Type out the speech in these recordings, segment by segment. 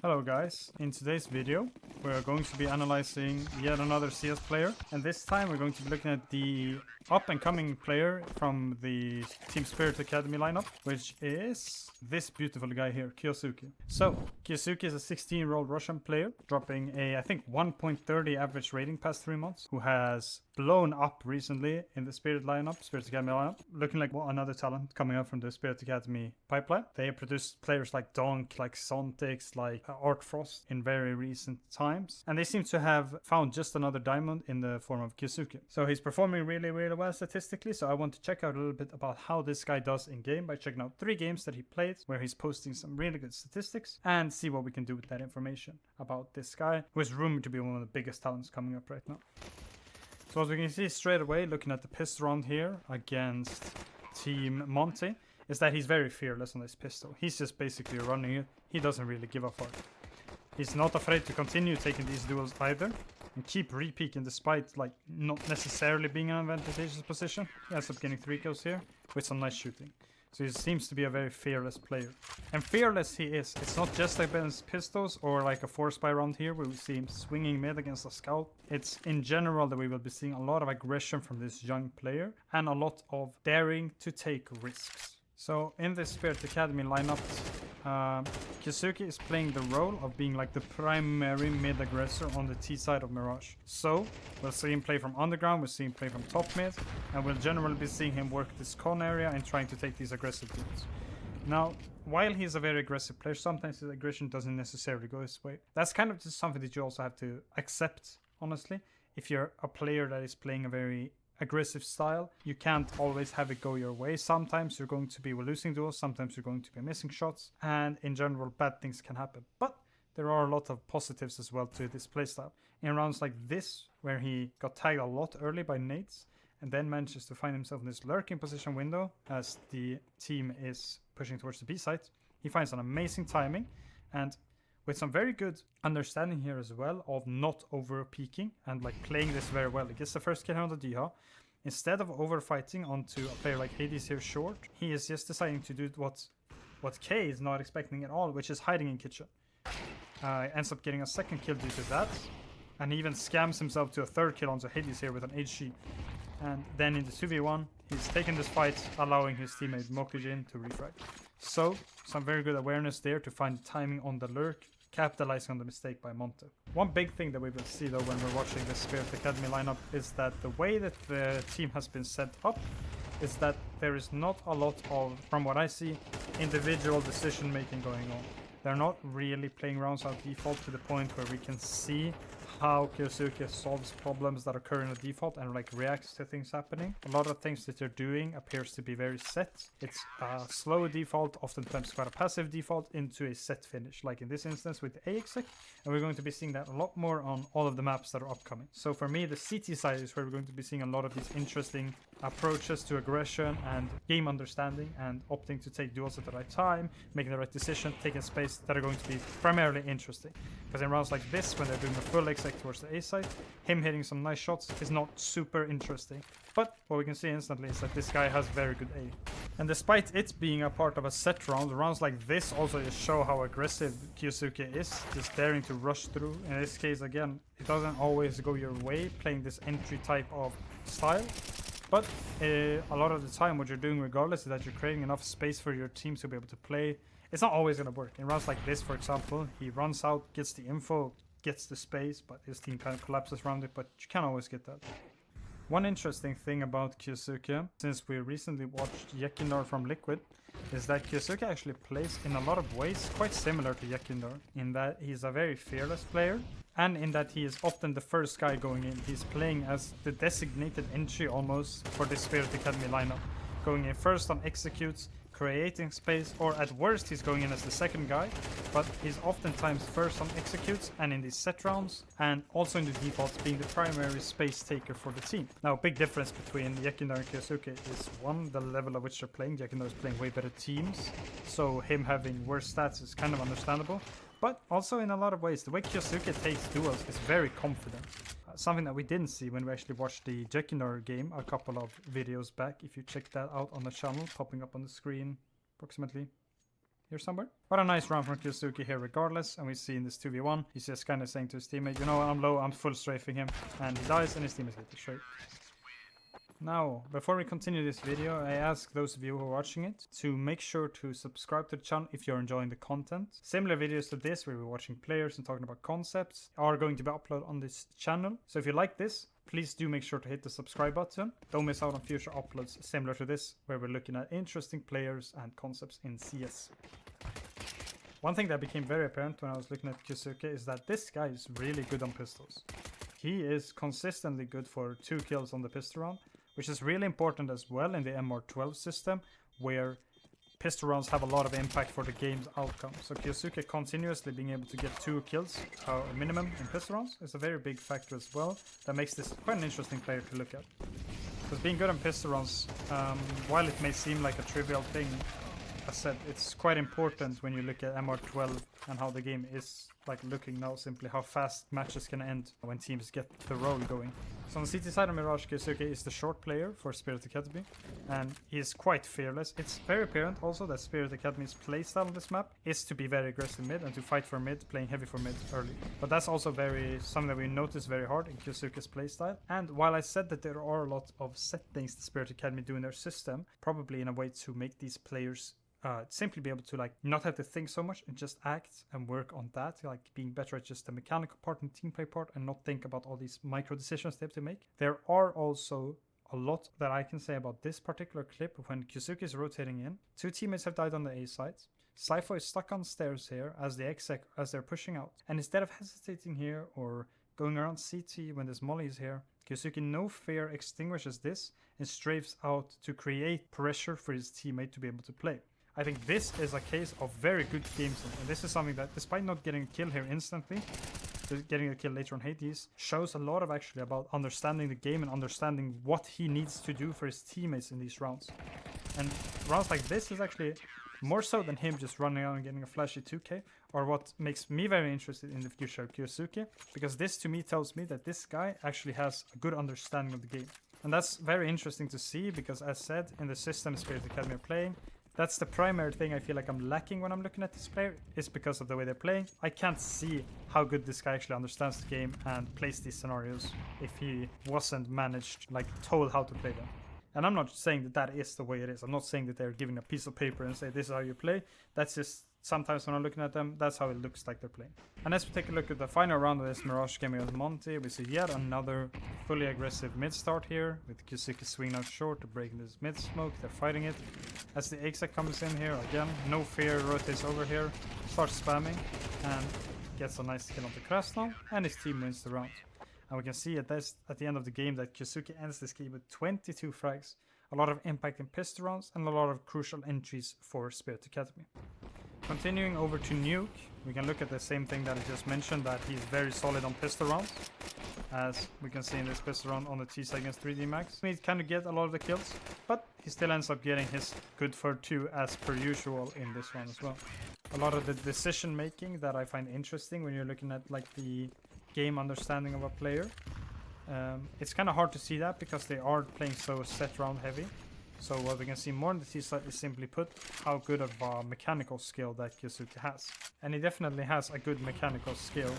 Hello guys, in today's video we're going to be analyzing yet another CS player, and this time we're going to be looking at the up and coming player from the Team Spirit Academy lineup, which is this beautiful guy here, kyousuke. So kyousuke is a 16-year-old Russian player dropping a I think 1.30 average rating past 3 months, who has blown up recently in the Spirit Academy lineup, looking like another talent coming up from the Spirit Academy pipeline. They have produced players like Donk, like Sontex, like Art Frost in very recent times, and they seem to have found just another diamond in the form of kyousuke. So he's performing really well statistically, so I want to check out a little bit about how this guy does in game by checking out 3 games that he played where he's posting some really good statistics, and see what we can do with that information about this guy, who is rumored to be one of the biggest talents coming up right now. So as we can see straight away, looking at the pistol round here against Team Monte, is that he's very fearless on this pistol. He's just basically running it. He doesn't really give a fuck. He's not afraid to continue taking these duels either, and keep re-peeking despite like not necessarily being in an advantageous position. He ends up getting 3 kills here with some nice shooting. So he seems to be a very fearless player. And fearless he is. It's not just against pistols or like a 4-spy round here where we see him swinging mid against a scout. It's in general that we will be seeing a lot of aggression from this young player and a lot of daring to take risks. So in this Spirit Academy lineup, kyousuke is playing the role of being like the primary mid aggressor on the T side of Mirage. So we'll see him play from underground, we'll see him play from top mid, and we'll generally be seeing him work this con area and trying to take these aggressive duels. Now, while he's a very aggressive player, sometimes his aggression doesn't necessarily go his way. That's kind of just something that you also have to accept, honestly. If you're a player that is playing a very aggressive style, you can't always have it go your way. Sometimes you're going to be losing duels, sometimes you're going to be missing shots, and in general bad things can happen. But there are a lot of positives as well to this playstyle. In rounds like this, where he got tagged a lot early by nades and then manages to find himself in this lurking position window as the team is pushing towards the B site, he finds an amazing timing, and with some very good understanding here as well of not over peaking and like playing this very well. He gets the first kill on the Diha. Instead of over fighting onto a player like Hades here short, he is just deciding to do what K is not expecting at all, which is hiding in kitchen. Ends up getting a second kill due to that, and he even scams himself to a 3rd kill onto Hades here with an HG. And then in the 2v1, he's taken this fight, allowing his teammate Mokujin to refrag. So some very good awareness there to find the timing on the lurk, capitalizing on the mistake by Monte. One big thing that we will see though when we're watching the Spirit Academy lineup is that the way that the team has been set up is that there is not a lot of, from what I see, individual decision making going on. They're not really playing rounds out default to the point where we can see how kyousuke solves problems that occur in a default and like reacts to things happening. A lot of things that they're doing appears to be very set. It's a slow default, oftentimes quite a passive default, into a set finish, like in this instance with the AXIC, and we're going to be seeing that a lot more on all of the maps that are upcoming. So for me, the CT side is where we're going to be seeing a lot of these interesting approaches to aggression and game understanding, and opting to take duels at the right time, making the right decision, taking space, that are going to be primarily interesting. Because in rounds like this, when they're doing a full exec towards the A side, him hitting some nice shots is not super interesting. But what we can see instantly is that this guy has very good aim. And despite it being a part of a set round, rounds like this also just show how aggressive kyousuke is, just daring to rush through. In this case, again, it doesn't always go your way playing this entry type of style. But a lot of the time what you're doing regardless is that you're creating enough space for your team to be able to play. It's not always going to work. In rounds like this, for example, he runs out, gets the info, gets the space, but his team kind of collapses around it, but you can't always get that. One interesting thing about kyousuke, since we recently watched Yekindar from Liquid, is that kyousuke actually plays in a lot of ways quite similar to Yekindar, in that he's a very fearless player, and in that he is often the first guy going in. He's playing as the designated entry almost for this Spirit Academy lineup, going in first on executes, creating space, or at worst he's going in as the second guy, but he's oftentimes first on executes and in these set rounds, and also in the defaults being the primary space taker for the team. Now, a big difference between Yekindar and kyousuke is, one, the level at which they're playing. Yekindar is playing way better teams, so him having worse stats is kind of understandable. But also in a lot of ways, the way kyousuke takes duels is very confident. Something that we didn't see when we actually watched the Yekindar game a couple of videos back. If you check that out on the channel, popping up on the screen approximately here somewhere. But a nice round from Kyousuke here regardless, and we see in this 2v1, he's just kind of saying to his teammate, you know, I'm low, I'm full strafing him, and he dies, and his teammates get the straight. Now, before we continue this video, I ask those of you who are watching it to make sure to subscribe to the channel if you're enjoying the content. Similar videos to this, where we're watching players and talking about concepts, are going to be uploaded on this channel. So if you like this, please do make sure to hit the subscribe button. Don't miss out on future uploads similar to this, where we're looking at interesting players and concepts in CS. One thing that became very apparent when I was looking at Kyousuke is that this guy is really good on pistols. He is consistently good for 2 kills on the pistol round, which is really important as well in the MR12 system, where pistol rounds have a lot of impact for the game's outcome. So Kyousuke continuously being able to get 2 kills minimum in pistol rounds is a very big factor as well. That makes this quite an interesting player to look at. Because being good on pistol rounds, while it may seem like a trivial thing, as I said, it's quite important when you look at MR12 and how the game is like looking now, simply how fast matches can end when teams get the roll going. So on the CT side of Mirage, Kyousuke is the short player for Spirit Academy, and he is quite fearless. It's very apparent also that Spirit Academy's playstyle on this map is to be very aggressive mid and to fight for mid, playing heavy for mid early. But that's also something that we notice very hard in Kyousuke's playstyle. And while I said that there are a lot of set things the Spirit Academy do in their system, probably in a way to make these players simply be able to like not have to think so much and just act and work on that, like being better at just the mechanical part and team play part and not think about all these micro decisions they have to make. There are also a lot that I can say about this particular clip. When Kyousuke is rotating in, 2 teammates have died on the A side. Sypho is stuck on stairs here as the exec as they're pushing out, and instead of hesitating here or going around CT when this molly is here, Kyousuke no fear extinguishes this and strafes out to create pressure for his teammate to be able to play. I think this is a case of very good game sense, and this is something that, despite not getting a kill here instantly, getting a kill later on Hades, shows a lot of actually about understanding the game and understanding what he needs to do for his teammates in these rounds. And rounds like this is actually more so than him just running out and getting a flashy 2k, or what makes me very interested in the future of Kyousuke, because this to me tells me that this guy actually has a good understanding of the game. And that's very interesting to see, because as said, in the system Spirit Academy are playing, that's the primary thing I feel like I'm lacking when I'm looking at this player, is because of the way they're playing. I can't see how good this guy actually understands the game and plays these scenarios if he wasn't managed, like told how to play them. And I'm not saying that that is the way it is. I'm not saying that they're giving a piece of paper and say this is how you play. That's just sometimes when I'm looking at them, that's how it looks like they're playing. And as we take a look at the final round of this Mirage game with Monte, we see yet another fully aggressive mid start here, with Kyousuke swinging out short to break this mid smoke. They're fighting it. As the exec comes in here, again, no fear, rotates over here, starts spamming, and gets a nice kill onto Krasnov, and his team wins the round. And we can see at the end of the game that Kyousuke ends this game with 22 frags, a lot of impact in pistol rounds, and a lot of crucial entries for Spirit Academy. Continuing over to Nuke, we can look at the same thing that I just mentioned, that he's very solid on pistol rounds. As we can see in this pistol round on the T-side against 3D Max. He kind of get a lot of the kills, but he still ends up getting his good for 2 as per usual in this one as well. A lot of the decision making that I find interesting when you're looking at like the game understanding of a player. It's kind of hard to see that because they are playing so set round heavy. So what we can see more on the T-side is simply put how good of a mechanical skill that Kyousuke has. And he definitely has a good mechanical skill.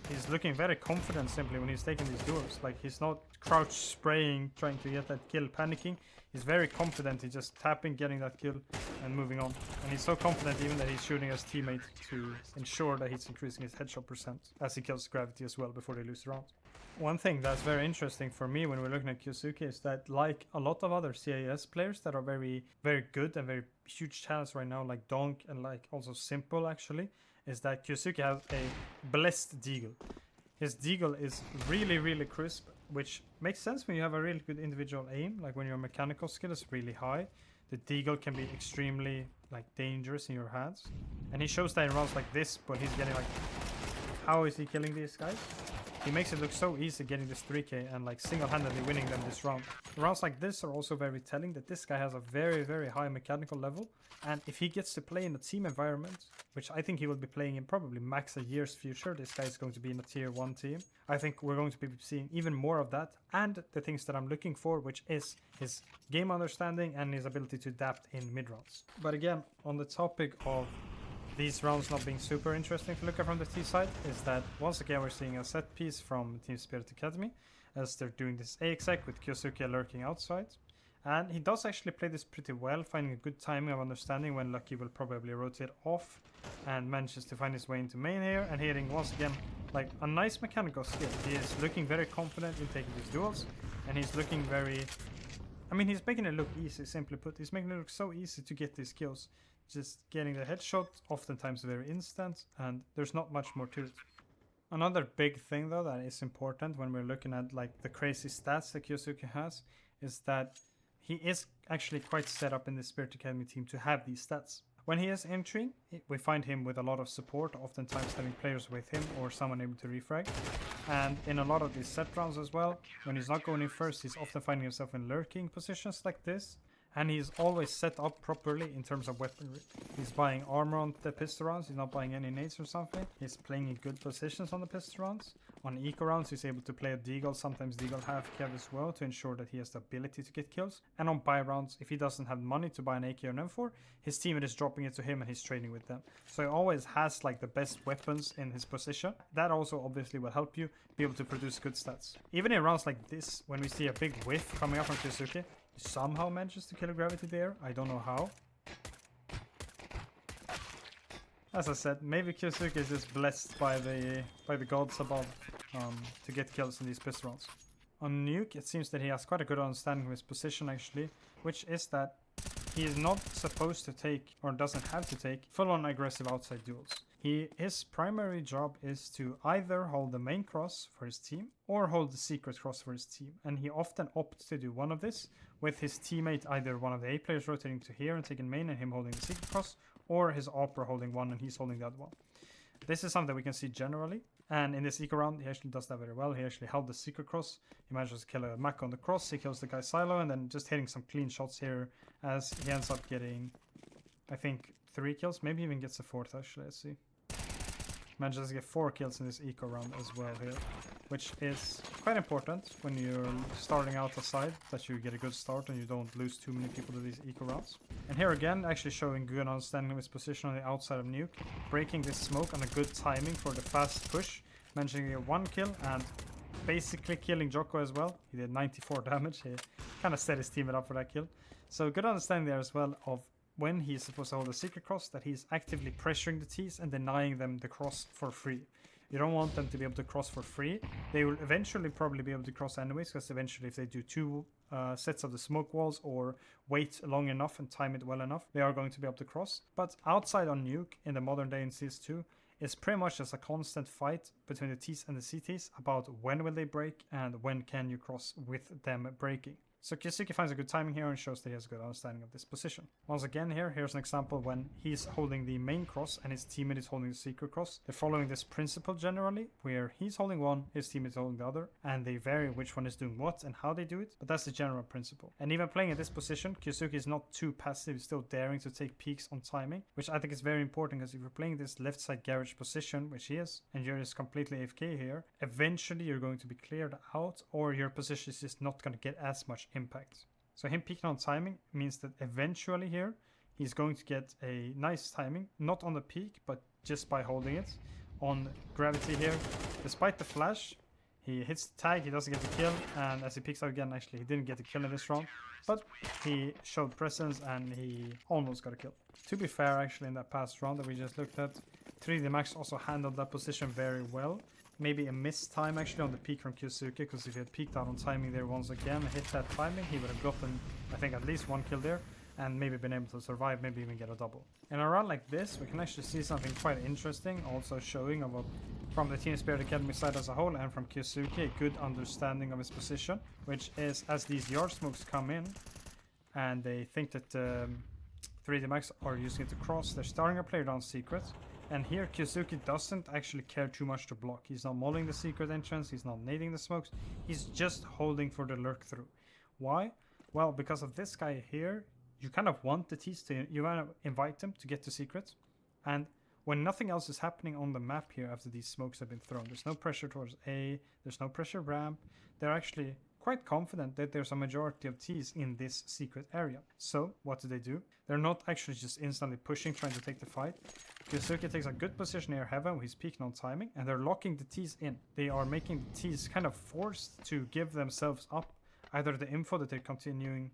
He's looking very confident simply when he's taking these duels. Like he's not crouch spraying, trying to get that kill, panicking. He's very confident, he's just tapping, getting that kill and moving on. And he's so confident even that he's shooting his teammate to ensure that he's increasing his headshot percent as he kills Gravity as well before they lose the round. One thing that's very interesting for me when we're looking at Kyousuke is that, like a lot of other CIS players that are very, very good and very huge talents right now, like Donk and like also Simple actually, is that Kyousuke has a blessed deagle. His deagle is really, really crisp, which makes sense when you have a really good individual aim. Like when your mechanical skill is really high, the deagle can be extremely like dangerous in your hands. And he shows that in rounds like this, but he's getting like, how is he killing these guys? he makes it look so easy getting this 3k and like single-handedly winning them this round. Rounds like this are also very telling that this guy has a very, very high mechanical level, and if he gets to play in a team environment, which I think he will be playing in probably max a year's future, this guy is going to be in a tier 1 team. I think we're going to be seeing even more of that, and the things that I'm looking for, which is his game understanding and his ability to adapt in mid-rounds. But again, on the topic of these rounds not being super interesting to look at from the T side, is that once again we're seeing a set piece from Team Spirit Academy as they're doing this A exec with kyousuke lurking outside. And he does actually play this pretty well, finding a good timing of understanding when Lucky will probably rotate off, and manages to find his way into main here and hitting once again like a nice mechanical skill. He is looking very confident in taking these duels, and he's looking very... I mean, he's making it look easy, simply put. He's making it look so easy to get these kills. Just getting the headshot, oftentimes very instant, and there's not much more to it. Another big thing though that is important when we're looking at like the crazy stats that kyousuke has is that he is actually quite set up in the Spirit Academy team to have these stats. When he is entering, we find him with a lot of support, oftentimes having players with him or someone able to refrag. And in a lot of these set rounds as well, when he's not going in first, he's often finding himself in lurking positions like this. And he's always set up properly in terms of weaponry. He's buying armor on the pistol rounds, he's not buying any nades or something. He's playing in good positions on the pistol rounds. On eco rounds, he's able to play a deagle, sometimes deagle half cav as well, to ensure that he has the ability to get kills. And on buy rounds, if he doesn't have money to buy an AK or an M4, his teammate is dropping it to him and he's trading with them. So he always has like the best weapons in his position. That also obviously will help you be able to produce good stats. Even in rounds like this, when we see a big whiff coming up from kyousuke, he somehow manages to kill a gravity there. I don't know how. As I said, maybe kyousuke is just blessed by the gods above to get kills in these pistol rounds. On Nuke, it seems that he has quite a good understanding of his position actually, which is that he is not supposed to take, or doesn't have to take, full-on aggressive outside duels. His primary job is to either hold the main cross for his team or hold the secret cross for his team, and he often opts to do one of this, with his teammate, either one of the A players rotating to here and taking main and him holding the secret cross, or his opera holding one and he's holding the other one. This is something we can see generally, and in this eco round he actually does that very well. He actually held the secret cross, he manages to kill a Mac on the cross, he kills the guy silo, and then just hitting some clean shots here as he ends up getting, I think, 3 kills, maybe even gets a 4th actually, let's see. Manages to get 4 kills in this eco round as well here, which is quite important when you're starting out a side, that you get a good start and you don't lose too many people to these eco rounds. And here again, actually showing good understanding of his position on the outside of Nuke, breaking this smoke on a good timing for the fast push, managing to get 1 kill and basically killing Jocko as well. He did 94 damage, he kind of set his teammate up for that kill. So good understanding there as well of when he's supposed to hold a secret cross, that he's actively pressuring the T's and denying them the cross for free. You don't want them to be able to cross for free. They will eventually probably be able to cross anyways, because eventually if they do 2 sets of the smoke walls or wait long enough and time it well enough, they are going to be able to cross. But outside on Nuke, in the modern day in CS2, it's pretty much just a constant fight between the T's and the CTs about when will they break and when can you cross with them breaking. So kyousuke finds a good timing here and shows that he has a good understanding of this position. Once again here's an example when he's holding the main cross and his teammate is holding the secret cross. They're following this principle generally, where he's holding one, his teammate is holding the other, and they vary which one is doing what and how they do it, but that's the general principle. And even playing at this position, kyousuke is not too passive, he's still daring to take peeks on timing, which I think is very important, because if you're playing this left side garage position, which he is, and you're just completely AFK here, eventually you're going to be cleared out, or your position is just not going to get as much impact. So him peeking on timing means that eventually here he's going to get a nice timing, not on the peak but just by holding it. On gravity here, despite the flash, he hits the tag, he doesn't get the kill, and as he peeks out again, actually he didn't get the kill in this round, but he showed presence and he almost got a kill. To be fair, actually in that past round that we just looked at, 3D Max also handled that position very well. Maybe a missed time actually on the peak from kyousuke, because if he had peeked out on timing there once again, hit that timing, he would have gotten, I think, at least 1 kill there, and maybe been able to survive, maybe even get a double. In a round like this, we can actually see something quite interesting, also showing about, from the Team Spirit Academy side as a whole and from kyousuke, a good understanding of his position, which is as these yard smokes come in, and they think that 3D Max are using it to cross, they're starting a player down secret, And here Kyousuke doesn't actually care too much to block. He's not mauling the secret entrance, he's not nading the smokes, he's just holding for the lurk through. Why? Well, because of this guy here, you kind of want the T's to, you want to invite them to get to secrets. And when nothing else is happening on the map here after these smokes have been thrown, there's no pressure towards A, there's no pressure ramp, they're actually quite confident that there's a majority of T's in this secret area. So what do? They're not actually just instantly pushing, trying to take the fight. Kyousuke takes a good position near heaven, he's peeking on timing, and they're locking the T's in. They are making the T's kind of forced to give themselves up, either the info that they're continuing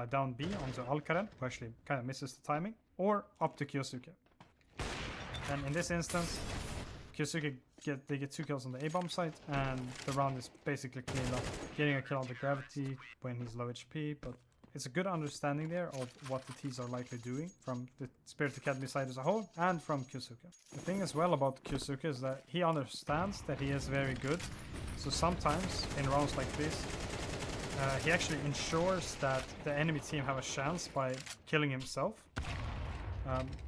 down B onto Alcaren, who actually kind of misses the timing, or up to Kyousuke. And in this instance, Kyousuke they get 2 kills on the A-bomb site, and the round is basically cleaned up. Getting a kill on the gravity when he's low HP, but it's a good understanding there of what the T's are likely doing from the Spirit Academy side as a whole, and from Kyousuke. The thing as well about Kyousuke is that he understands that he is very good, so sometimes in rounds like this, he actually ensures that the enemy team have a chance by killing himself.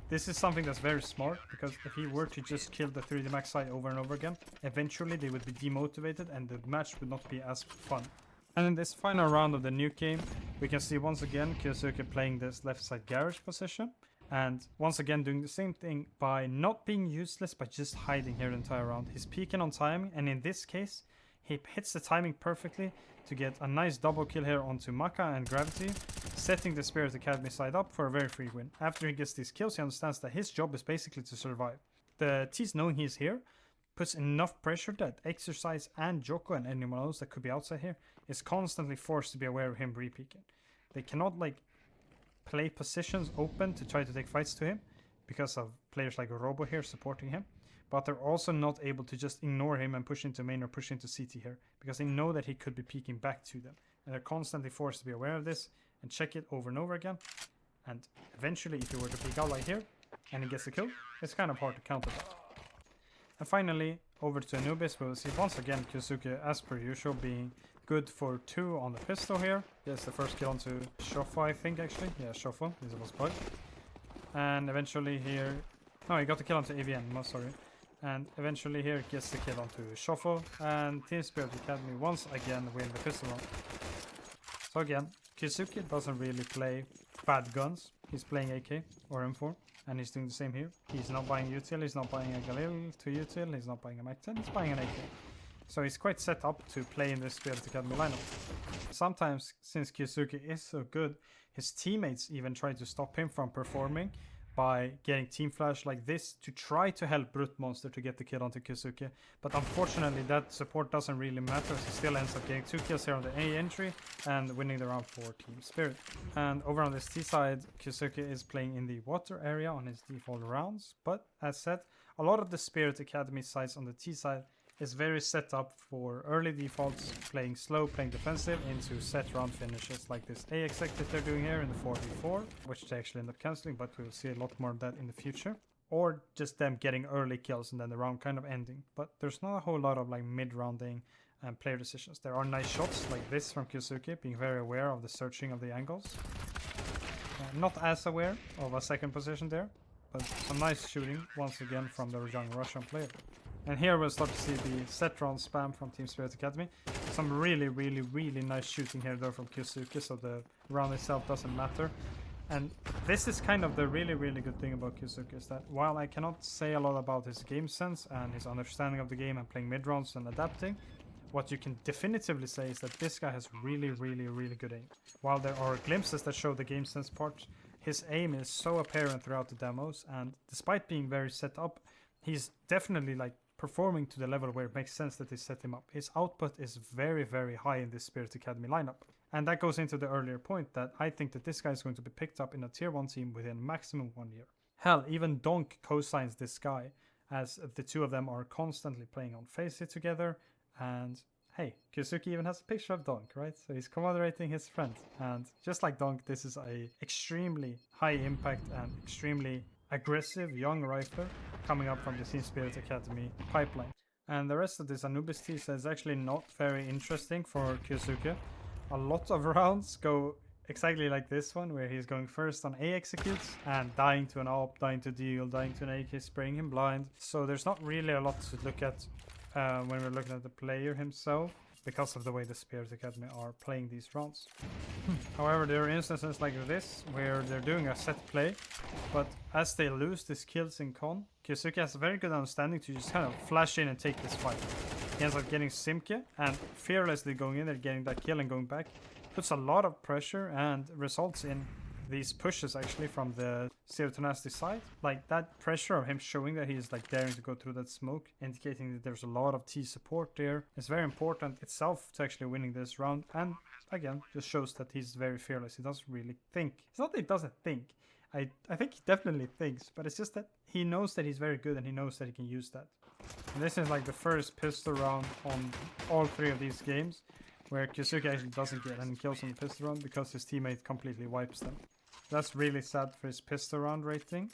This is something that's very smart, because if he were to just kill the 3D Max side over and over again, eventually they would be demotivated and the match would not be as fun. And in this final round of the Nuke game, we can see once again Kyousuke playing this left side garage position, and once again doing the same thing by not being useless but just hiding here the entire round. He's peeking on timing, and in this case he hits the timing perfectly to get a nice double kill here onto Maka and Gravity, setting the Spirit Academy side up for a very free win. After he gets these kills, he understands that his job is basically to survive. The T's, knowing he's here, puts enough pressure that Exercise and Joko and anyone else that could be outside here is constantly forced to be aware of him re-peeking. They cannot like play positions open to try to take fights to him because of players like Robo here supporting him. But they're also not able to just ignore him and push into main or push into CT here, because they know that he could be peeking back to them. And they're constantly forced to be aware of this and check it over and over again. And eventually, if he were to peek out like here and he gets the kill, it's kind of hard to counter that. And finally, over to Anubis, we'll see once again Kyousuke, as per usual, being good for 2 on the pistol here. Gets the first kill onto Shofo, I think, actually. Yeah, Shofo, this was bug. And eventually here... No, he got the kill onto AVN, no, sorry. And eventually here gets the kill onto Shofo, and Team Spirit Academy once again win the pistol round. So again, Kyousuke doesn't really play bad guns. He's playing AK or M4, and he's doing the same here. He's not buying util, he's not buying a Galil to util, he's not buying a Mac-10, he's buying an AK. So he's quite set up to play in this Spirit Academy lineup. Sometimes, since Kyousuke is so good, his teammates even try to stop him from performing by getting team flash like this to try to help Brute Monster to get the kill onto Kyousuke. But unfortunately that support doesn't really matter, as he still ends up getting 2 kills here on the A entry and winning the round for Team Spirit. And over on this T side, Kyousuke is playing in the water area on his default rounds, but as said, a lot of the Spirit Academy sides on the T side is very set up for early defaults, playing slow, playing defensive into set round finishes like this A exec that they're doing here in the 4v4, which they actually end up cancelling, but we'll see a lot more of that in the future. Or just them getting early kills and then the round kind of ending. But there's not a whole lot of like mid-rounding and player decisions. There are nice shots like this from Kyousuke, being very aware of the searching of the angles. Not as aware of a second position there, but some nice shooting once again from the young Russian player. And here we'll start to see the set round spam from Team Spirit Academy. Some really nice shooting here though from Kyousuke, so the round itself doesn't matter. And this is kind of the really good thing about Kyousuke, is that while I cannot say a lot about his game sense and his understanding of the game and playing mid rounds and adapting, what you can definitively say is that this guy has really good aim. While there are glimpses that show the game sense part, his aim is so apparent throughout the demos, and despite being very set up, he's definitely like performing to the level where it makes sense that they set him up. His output is very high in this Spirit Academy lineup. And that goes into the earlier point that I think that this guy is going to be picked up in a tier 1 team within maximum 1 year. Hell, even Donk co-signs this guy, as the two of them are constantly playing on Faceit together. And hey, Kyousuke even has a picture of Donk, right? So he's commemorating his friend. And just like Donk, this is a extremely high impact and extremely aggressive young rifler coming up from the Team Spirit Academy pipeline. And the rest of this Anubis tease is actually not very interesting for Kyousuke. A lot of rounds go exactly like this one, where he's going first on A executes and dying to an AWP, dying to deal, dying to an AK, spraying him blind. So there's not really a lot to look at when we're looking at the player himself, because of the way the Spirit Academy are playing these rounds. However, there are instances like this where they're doing a set play, but as they lose these kills in con, kyousuke has a very good understanding to just kind of flash in and take this fight. He ends up getting Simke and fearlessly going in there, getting that kill and going back. Puts a lot of pressure and results in these pushes actually from the Zero to Nasty side. Like that pressure of him showing that he's like daring to go through that smoke, indicating that there's a lot of T support there. It's very important itself to actually winning this round, and again just shows that he's very fearless. He doesn't really think. It's not that he doesn't think. I think he definitely thinks, but it's just that he knows that he's very good and he knows that he can use that. And this is like the first pistol round on all three of these games where kyousuke actually doesn't get any kills on the pistol round because his teammate completely wipes them. That's really sad for his pistol round rating.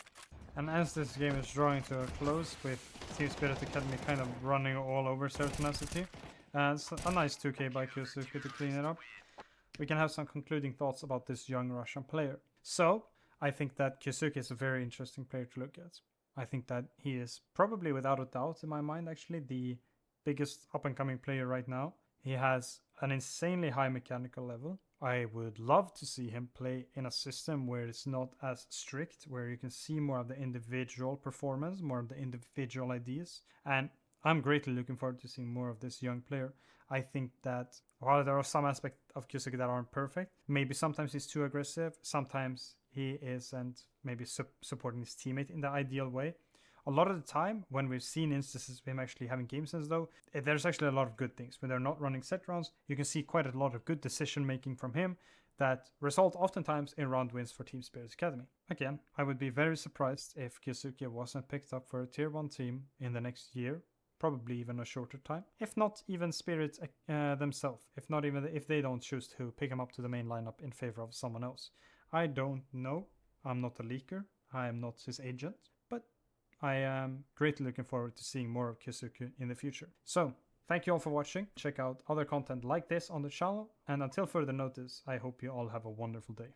And as this game is drawing to a close, with Team Spirit Academy kind of running all over Tenacity, it's a nice 2k by kyousuke to clean it up, we can have some concluding thoughts about this young Russian player. So, I think that kyousuke is a very interesting player to look at. I think that he is probably, without a doubt in my mind, actually the biggest up-and-coming player right now. He has an insanely high mechanical level. I would love to see him play in a system where it's not as strict, where you can see more of the individual performance, more of the individual ideas. And I'm greatly looking forward to seeing more of this young player. I think that while there are some aspects of kyousuke that aren't perfect, maybe sometimes he's too aggressive, sometimes he isn't maybe supporting his teammate in the ideal way. A lot of the time, when we've seen instances of him actually having game sense though, there's actually a lot of good things. When they're not running set rounds, you can see quite a lot of good decision making from him that result oftentimes in round wins for Team Spirit Academy. Again, I would be very surprised if kyousuke wasn't picked up for a tier 1 team in the next year, probably even a shorter time. If not even Spirit themselves, if they don't choose to pick him up to the main lineup in favor of someone else. I don't know. I'm not a leaker. I am not his agent. But I am greatly looking forward to seeing more of kyousuke in the future. So, thank you all for watching. Check out other content like this on the channel. And until further notice, I hope you all have a wonderful day.